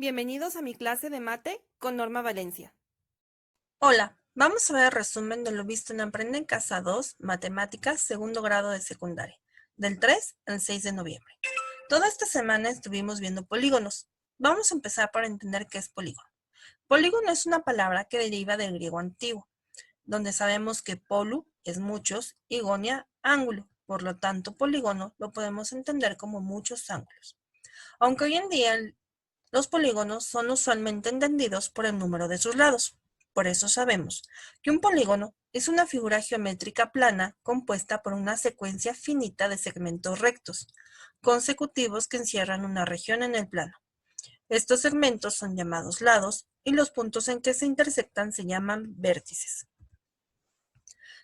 Bienvenidos a mi clase de mate con Norma Valencia. Hola, vamos a ver el resumen de lo visto en Aprende en Casa 2, Matemáticas, segundo grado de secundaria, del 3 al 6 de noviembre. Toda esta semana estuvimos viendo polígonos. Vamos a empezar por entender qué es polígono. Polígono es una palabra que deriva del griego antiguo, donde sabemos que polu es muchos y gonia ángulo. Por lo tanto, polígono lo podemos entender como muchos ángulos. Aunque hoy en día los polígonos son usualmente entendidos por el número de sus lados. Por eso sabemos que un polígono es una figura geométrica plana compuesta por una secuencia finita de segmentos rectos, consecutivos que encierran una región en el plano. Estos segmentos son llamados lados y los puntos en que se intersectan se llaman vértices.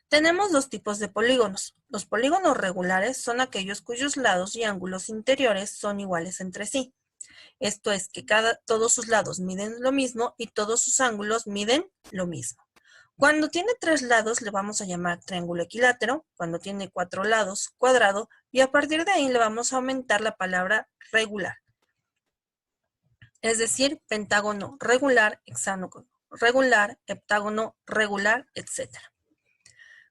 Tenemos dos tipos de polígonos. Los polígonos regulares son aquellos cuyos lados y ángulos interiores son iguales entre sí. Esto es que todos sus lados miden lo mismo y todos sus ángulos miden lo mismo. Cuando tiene 3 lados le vamos a llamar triángulo equilátero, cuando tiene 4 lados, cuadrado, y a partir de ahí le vamos a aumentar la palabra regular. Es decir, pentágono regular, hexágono regular, heptágono regular, etc.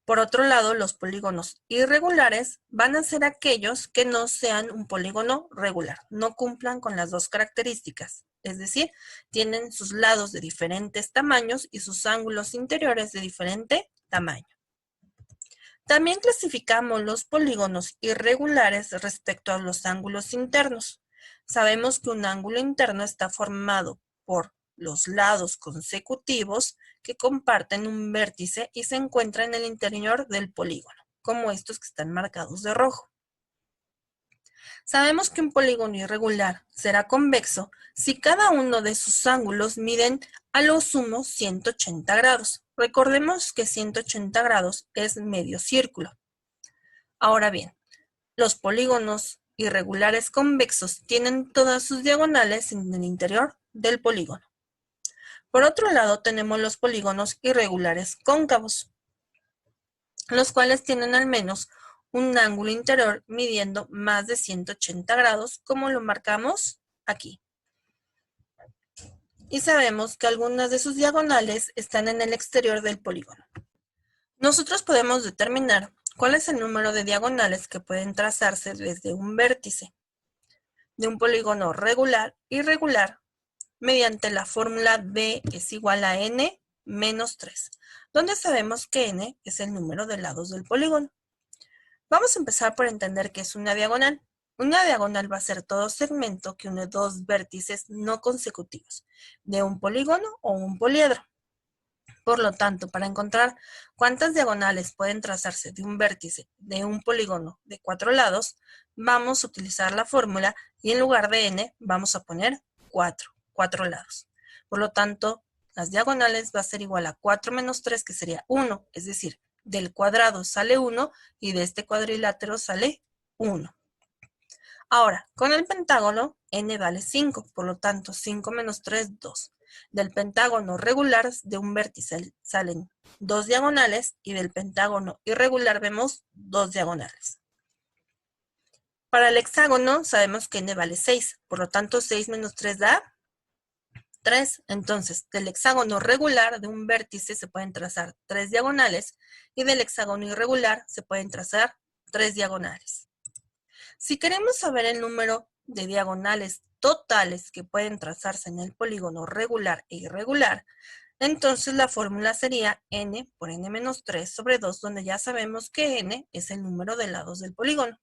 Por otro lado, los polígonos irregulares van a ser aquellos que no sean un polígono regular, no cumplan con las dos características, es decir, tienen sus lados de diferentes tamaños y sus ángulos interiores de diferente tamaño. También clasificamos los polígonos irregulares respecto a los ángulos internos. Sabemos que un ángulo interno está formado por los lados consecutivos que comparten un vértice y se encuentran en el interior del polígono, como estos que están marcados de rojo. Sabemos que un polígono irregular será convexo si cada uno de sus ángulos miden a lo sumo 180 grados. Recordemos que 180 grados es medio círculo. Ahora bien, los polígonos irregulares convexos tienen todas sus diagonales en el interior del polígono. Por otro lado, tenemos los polígonos irregulares cóncavos, los cuales tienen al menos un ángulo interior midiendo más de 180 grados, como lo marcamos aquí. Y sabemos que algunas de sus diagonales están en el exterior del polígono. Nosotros podemos determinar cuál es el número de diagonales que pueden trazarse desde un vértice de un polígono regular irregular mediante la fórmula B es igual a n menos 3, donde sabemos que n es el número de lados del polígono. Vamos a empezar por entender qué es una diagonal. Una diagonal va a ser todo segmento que une dos vértices no consecutivos de un polígono o un poliedro. Por lo tanto, para encontrar cuántas diagonales pueden trazarse de un vértice de un polígono de 4 lados, vamos a utilizar la fórmula y en lugar de n vamos a poner 4 lados. Por lo tanto, las diagonales va a ser igual a 4 menos 3, que sería 1, es decir, del cuadrado sale 1 y de este cuadrilátero sale 1. Ahora, con el pentágono, n vale 5, por lo tanto, 5 menos 3, 2. Del pentágono regular de un vértice salen 2 diagonales y del pentágono irregular vemos 2 diagonales. Para el hexágono sabemos que n vale 6, por lo tanto 6 menos 3 da 3. Entonces, del hexágono regular de un vértice se pueden trazar 3 diagonales y del hexágono irregular se pueden trazar 3 diagonales. Si queremos saber el número de diagonales totales que pueden trazarse en el polígono regular e irregular, entonces la fórmula sería n por n menos 3 sobre 2, donde ya sabemos que n es el número de lados del polígono.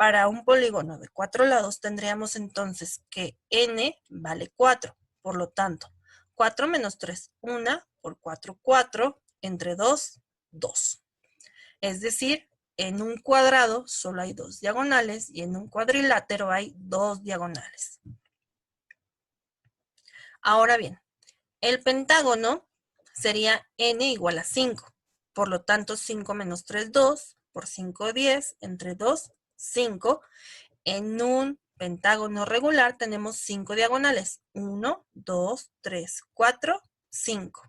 Para un polígono de 4 lados tendríamos entonces que n vale 4, por lo tanto, 4 menos 3, 1, por 4, 4, entre 2, 2. Es decir, en un cuadrado solo hay 2 diagonales y en un cuadrilátero hay 2 diagonales. Ahora bien, el pentágono sería n igual a 5. Por lo tanto, 5 menos 3, 2. Por 5, 10. Entre 2, 5. En un pentágono regular tenemos 5 diagonales. 1, 2, 3, 4, 5.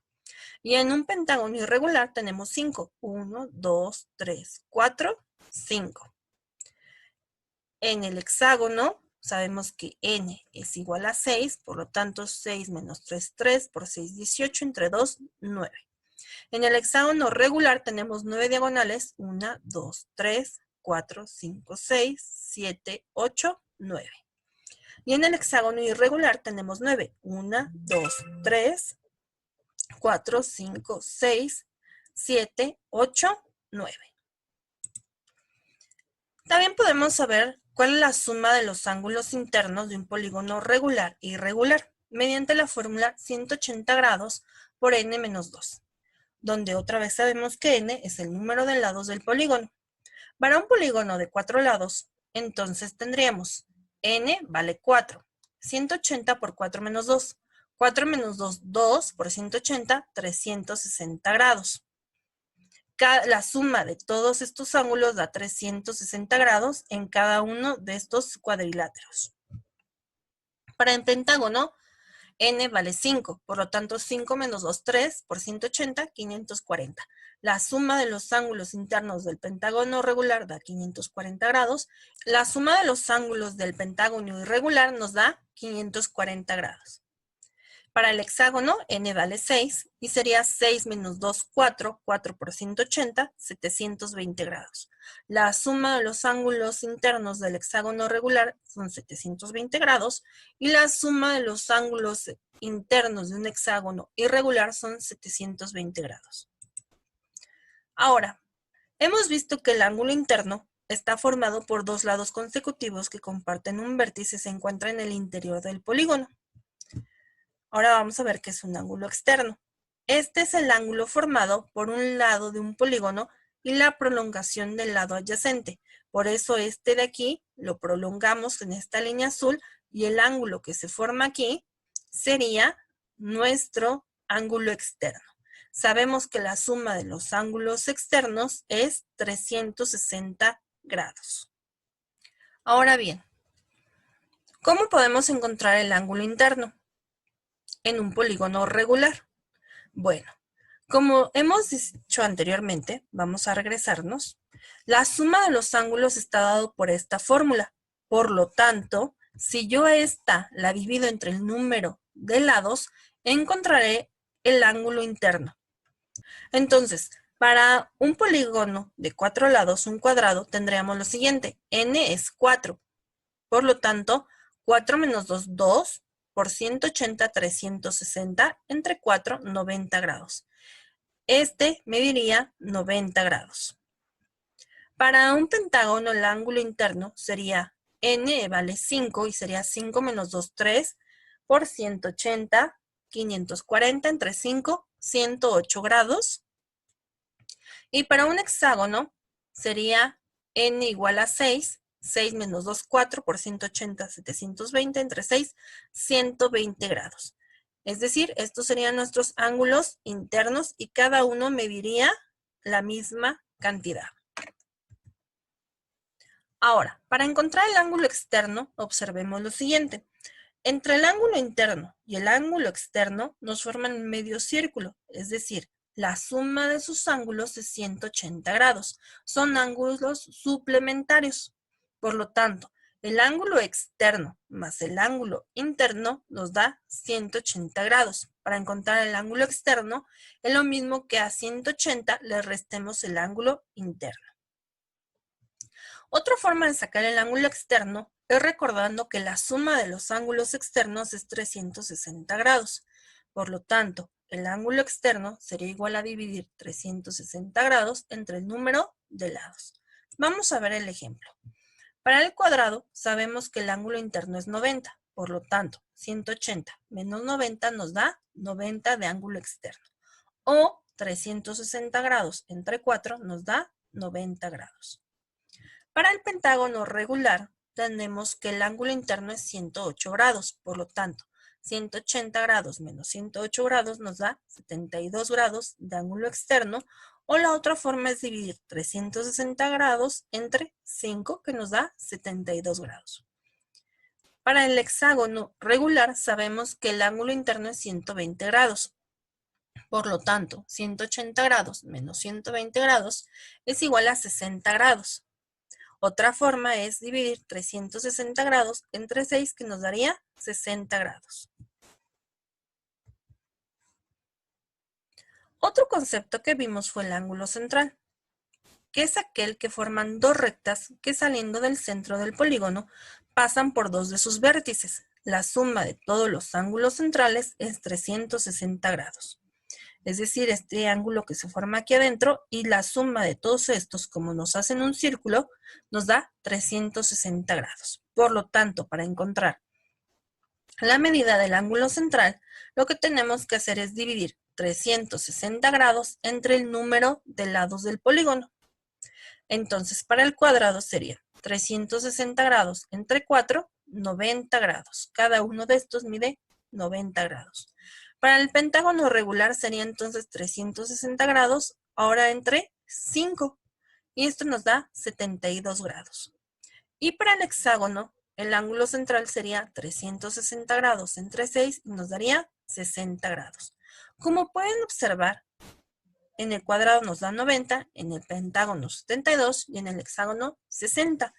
Y en un pentágono irregular tenemos 5. 1, 2, 3, 4, 5. En el hexágono sabemos que n es igual a 6, por lo tanto 6 menos 3, 3, por 6, 18, entre 2, 9. En el hexágono regular tenemos 9 diagonales, 1, 2, 3, 4, 5, 6, 7, 8, 9. Y en el hexágono irregular tenemos 9, 1, 2, 3, 4, 5, 6, 7, 8, 9. También podemos saber cuál es la suma de los ángulos internos de un polígono regular e irregular mediante la fórmula 180 grados por n menos 2, donde otra vez sabemos que n es el número de lados del polígono. Para un polígono de 4 lados, entonces tendríamos n vale 4, 180 por 4 menos 2, 4 menos 2, 2 por 180, 360 grados. La suma de todos estos ángulos da 360 grados en cada uno de estos cuadriláteros. Para el pentágono, n vale 5, por lo tanto 5 menos 2, 3, por 180, 540. La suma de los ángulos internos del pentágono regular da 540 grados. La suma de los ángulos del pentágono irregular nos da 540 grados. Para el hexágono, n vale 6 y sería 6 menos 2, 4, 4 por 180, 720 grados. La suma de los ángulos internos del hexágono regular son 720 grados y la suma de los ángulos internos de un hexágono irregular son 720 grados. Ahora, hemos visto que el ángulo interno está formado por dos lados consecutivos que comparten un vértice y se encuentra en el interior del polígono. Ahora vamos a ver qué es un ángulo externo. Este es el ángulo formado por un lado de un polígono y la prolongación del lado adyacente. Por eso este de aquí lo prolongamos en esta línea azul y el ángulo que se forma aquí sería nuestro ángulo externo. Sabemos que la suma de los ángulos externos es 360 grados. Ahora bien, ¿cómo podemos encontrar el ángulo interno en un polígono regular? Bueno, como hemos dicho anteriormente, vamos a regresarnos. La suma de los ángulos está dado por esta fórmula. Por lo tanto, si yo esta la divido entre el número de lados, encontraré el ángulo interno. Entonces, para un polígono de 4 lados, un cuadrado, tendríamos lo siguiente. N es 4. Por lo tanto, 4 menos 2, 2. Por 180, 360, entre 4, 90 grados. Este mediría 90 grados. Para un pentágono, el ángulo interno sería n vale 5 y sería 5 menos 2, 3, por 180, 540, entre 5, 108 grados. Y para un hexágono sería n igual a 6, 6 menos 2, 4 por 180, 720, entre 6, 120 grados. Es decir, estos serían nuestros ángulos internos y cada uno mediría la misma cantidad. Ahora, para encontrar el ángulo externo, observemos lo siguiente. Entre el ángulo interno y el ángulo externo nos forman un medio círculo, es decir, la suma de sus ángulos es 180 grados. Son ángulos suplementarios. Por lo tanto, el ángulo externo más el ángulo interno nos da 180 grados. Para encontrar el ángulo externo, es lo mismo que a 180 le restemos el ángulo interno. Otra forma de sacar el ángulo externo es recordando que la suma de los ángulos externos es 360 grados. Por lo tanto, el ángulo externo sería igual a dividir 360 grados entre el número de lados. Vamos a ver el ejemplo. Para el cuadrado, sabemos que el ángulo interno es 90. Por lo tanto, 180 menos 90 nos da 90 de ángulo externo. O 360 grados entre 4 nos da 90 grados. Para el pentágono regular, tenemos que el ángulo interno es 108 grados. Por lo tanto, 180 grados menos 108 grados nos da 72 grados de ángulo externo. O la otra forma es dividir 360 grados entre 5, que nos da 72 grados. Para el hexágono regular, sabemos que el ángulo interno es 120 grados. Por lo tanto, 180 grados menos 120 grados es igual a 60 grados. Otra forma es dividir 360 grados entre 6, que nos daría 60 grados. Otro concepto que vimos fue el ángulo central, que es aquel que forman dos rectas que saliendo del centro del polígono pasan por dos de sus vértices. La suma de todos los ángulos centrales es 360 grados. Es decir, este ángulo que se forma aquí adentro y la suma de todos estos, como nos hacen un círculo, nos da 360 grados. Por lo tanto, para encontrar la medida del ángulo central, lo que tenemos que hacer es dividir 360 grados entre el número de lados del polígono. Entonces, para el cuadrado sería 360 grados entre 4, 90 grados. Cada uno de estos mide 90 grados. Para el pentágono regular sería entonces 360 grados, ahora entre 5. Y esto nos da 72 grados. Y para el hexágono, el ángulo central sería 360 grados entre 6 y nos daría 60 grados. Como pueden observar, en el cuadrado nos da 90, en el pentágono 72 y en el hexágono 60,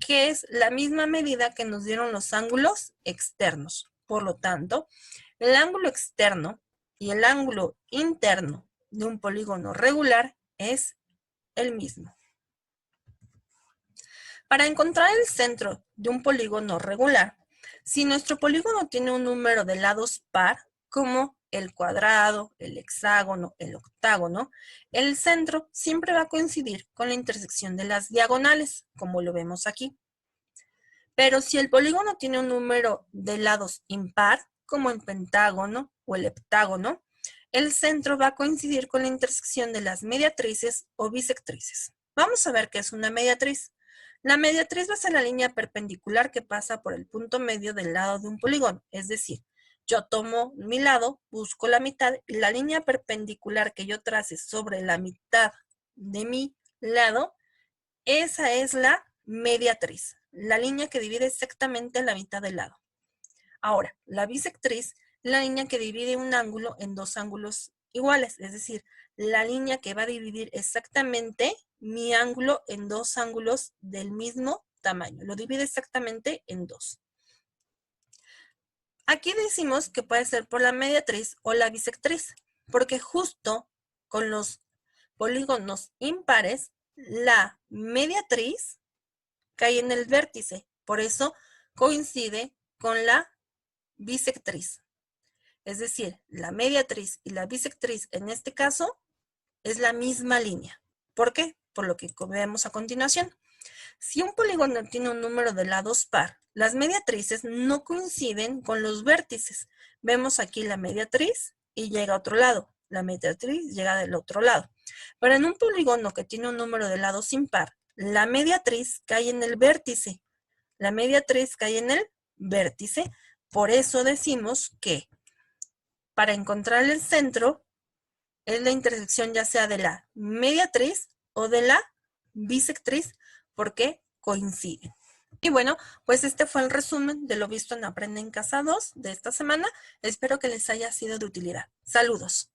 que es la misma medida que nos dieron los ángulos externos. Por lo tanto, el ángulo externo y el ángulo interno de un polígono regular es el mismo. Para encontrar el centro de un polígono regular, si nuestro polígono tiene un número de lados par, como el cuadrado, el hexágono, el octágono, el centro siempre va a coincidir con la intersección de las diagonales, como lo vemos aquí. Pero si el polígono tiene un número de lados impar, como el pentágono o el heptágono, el centro va a coincidir con la intersección de las mediatrices o bisectrices. Vamos a ver qué es una mediatriz. La mediatriz va a ser la línea perpendicular que pasa por el punto medio del lado de un polígono. Es decir, yo tomo mi lado, busco la mitad y la línea perpendicular que yo trace sobre la mitad de mi lado, esa es la mediatriz, la línea que divide exactamente la mitad del lado. Ahora, la bisectriz, la línea que divide un ángulo en dos ángulos iguales, es decir, la línea que va a dividir exactamente mi ángulo en dos ángulos del mismo tamaño. Lo divide exactamente en dos. Aquí decimos que puede ser por la mediatriz o la bisectriz, porque justo con los polígonos impares, la mediatriz cae en el vértice. Por eso coincide con la bisectriz. Es decir, la mediatriz y la bisectriz en este caso es la misma línea. ¿Por qué? Por lo que vemos a continuación. Si un polígono tiene un número de lados par, las mediatrices no coinciden con los vértices. Vemos aquí la mediatriz y llega a otro lado. La mediatriz llega del otro lado. Pero en un polígono que tiene un número de lados impar, la mediatriz cae en el vértice. La mediatriz cae en el vértice. Por eso decimos que para encontrar el centro es la intersección ya sea de la mediatriz o de la bisectriz, porque coinciden. Y bueno, pues este fue el resumen de lo visto en Aprende en Casa 2 de esta semana. Espero que les haya sido de utilidad. Saludos.